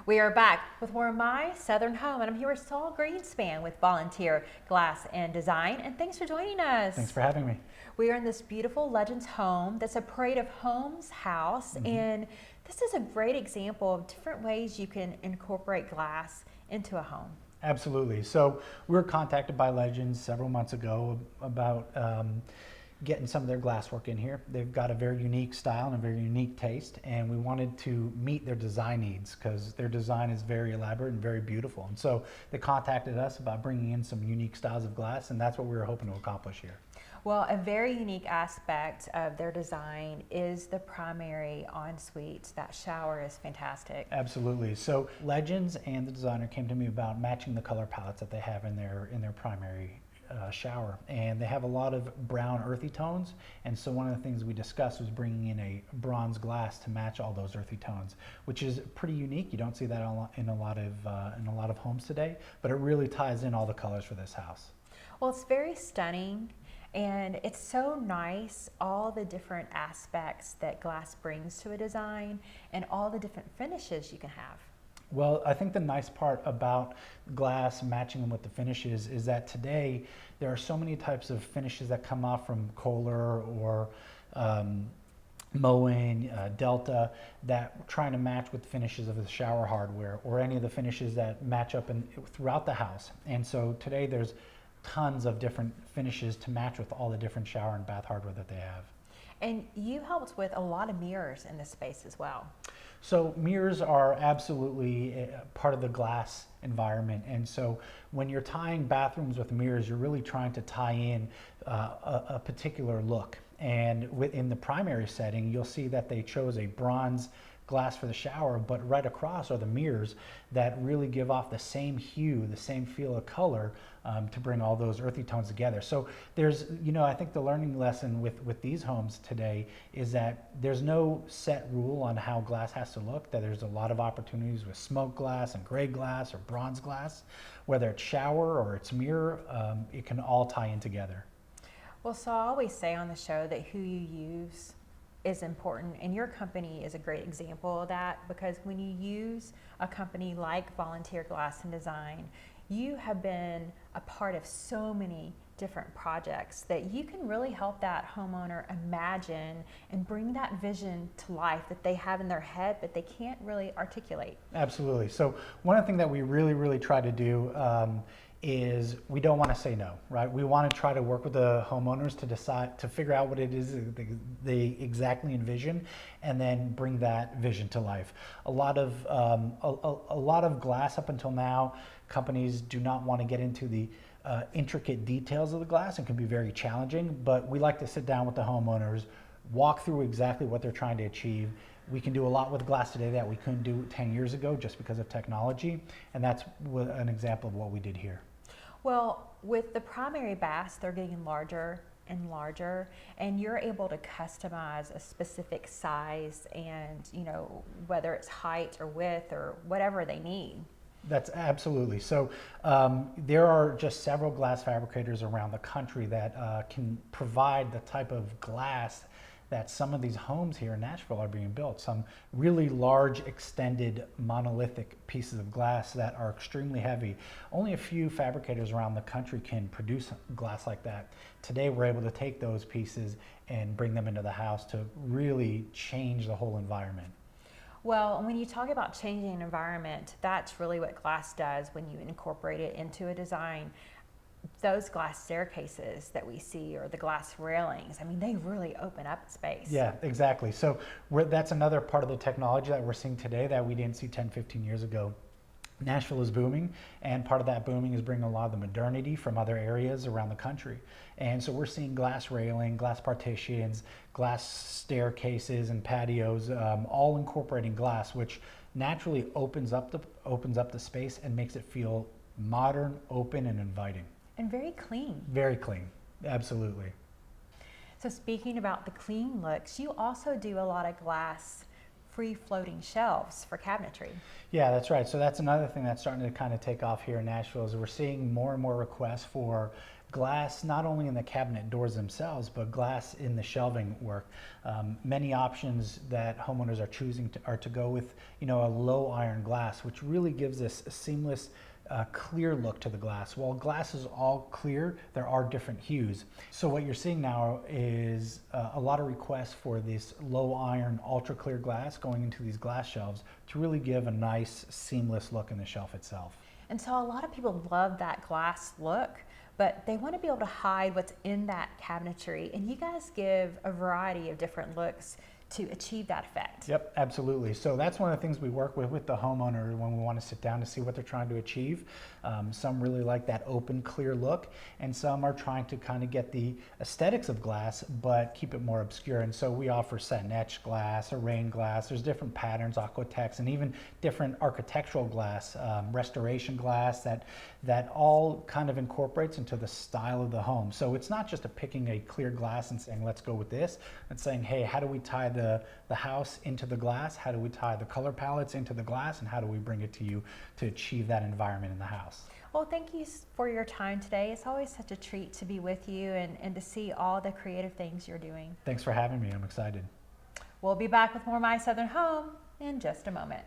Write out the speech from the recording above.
We are back with more of My Southern Home, and I'm here with Saul Greenspan with Volunteer Glass and Design, and thanks for joining us. Thanks for having me. We are in this beautiful Legends home that's a Parade of Homes house, and this is a great example of different ways you can incorporate glass into a home. Absolutely. So we were contacted by Legends several months ago about getting some of their glasswork in here. They've got a very unique style and a very unique taste, and we wanted to meet their design needs because their design is very elaborate and very beautiful. And so they contacted us about bringing in some unique styles of glass, and that's what we were hoping to accomplish here. Well, a very unique aspect of their design is the primary ensuite. That shower is fantastic. Absolutely. So Legends and the designer came to me about matching the color palettes that they have in their primary shower, and they have a lot of brown earthy tones, and so one of the things we discussed was bringing in a bronze glass to match all those earthy tones, which is pretty unique. You don't see that in a lot of homes today, but it really ties in all the colors for this house. Well, it's very stunning, and it's so nice, all the different aspects that glass brings to a design and all the different finishes you can have. Well, I think the nice part about glass matching them with the finishes is that today there are so many types of finishes that come off from Kohler or Moen, Delta, that trying to match with the finishes of the shower hardware or any of the finishes that match up throughout the house. And so today there's tons of different finishes to match with all the different shower and bath hardware that they have. And you helped with a lot of mirrors in this space as well. So mirrors are absolutely part of the glass environment, and so when you're tying bathrooms with mirrors, you're really trying to tie in a particular look. And within the primary setting, you'll see that they chose a bronze glass for the shower, but right across are the mirrors that really give off the same hue, the same feel of color to bring all those earthy tones together. So there's, I think the learning lesson with these homes today is that there's no set rule on how glass has to look, that there's a lot of opportunities with smoke glass and gray glass or bronze glass, whether it's shower or it's mirror, it can all tie in together. Well, so I always say on the show that who you use is important, and your company is a great example of that, because when you use a company like Volunteer Glass and Design, you have been a part of so many different projects that you can really help that homeowner imagine and bring that vision to life that they have in their head but they can't really articulate. Absolutely. So one of the things that we really try to do is we don't want to say no, right? We want to try to work with the homeowners to decide, to figure out what it is they exactly envision, and then bring that vision to life. A lot of glass up until now, companies do not want to get into the intricate details of the glass, and can be very challenging, but we like to sit down with the homeowners, walk through exactly what they're trying to achieve. We can do a lot with glass today that we couldn't do 10 years ago just because of technology, and that's an example of what we did here. Well, with the primary baths, they're getting larger and larger, and you're able to customize a specific size and, whether it's height or width or whatever they need. That's absolutely. So there are just several glass fabricators around the country that can provide the type of glass that some of these homes here in Nashville are being built. Some really large, extended, monolithic pieces of glass that are extremely heavy. Only a few fabricators around the country can produce glass like that. Today, we're able to take those pieces and bring them into the house to really change the whole environment. Well, when you talk about changing an environment, that's really what glass does when you incorporate it into a design. Those glass staircases that we see, or the glass railings, I mean, they really open up space. Yeah, exactly. So that's another part of the technology that we're seeing today that we didn't see 10, 15 years ago. Nashville is booming, and part of that booming is bringing a lot of the modernity from other areas around the country. And so we're seeing glass railing, glass partitions, glass staircases and patios, all incorporating glass, which naturally opens up the space and makes it feel modern, open, and inviting. And very clean. Very clean, absolutely. So speaking about the clean looks, you also do a lot of glass free floating shelves for cabinetry. Yeah, that's right. So that's another thing that's starting to kind of take off here in Nashville, is we're seeing more and more requests for glass not only in the cabinet doors themselves, but glass in the shelving work. Many options that homeowners are choosing are to go with, a low iron glass, which really gives this a seamless, clear look to the glass. While glass is all clear, there are different hues. So what you're seeing now is a lot of requests for this low iron, ultra clear glass going into these glass shelves to really give a nice, seamless look in the shelf itself. And so a lot of people love that glass look, but they want to be able to hide what's in that cabinetry. And you guys give a variety of different looks to achieve that effect. Yep, absolutely. So that's one of the things we work with the homeowner when we want to sit down to see what they're trying to achieve. Some really like that open, clear look, and some are trying to kind of get the aesthetics of glass, but keep it more obscure. And so we offer satin etched glass, or rain glass. There's different patterns, aquatex, and even different architectural glass, restoration glass that all kind of incorporates into the style of the home. So it's not just picking a clear glass and saying, let's go with this. It's saying, hey, how do we tie the house into the glass? How do we tie the color palettes into the glass? And how do we bring it to you to achieve that environment in the house? Well, thank you for your time today. It's always such a treat to be with you and to see all the creative things you're doing. Thanks for having me. I'm excited. We'll be back with more My Southern Home in just a moment.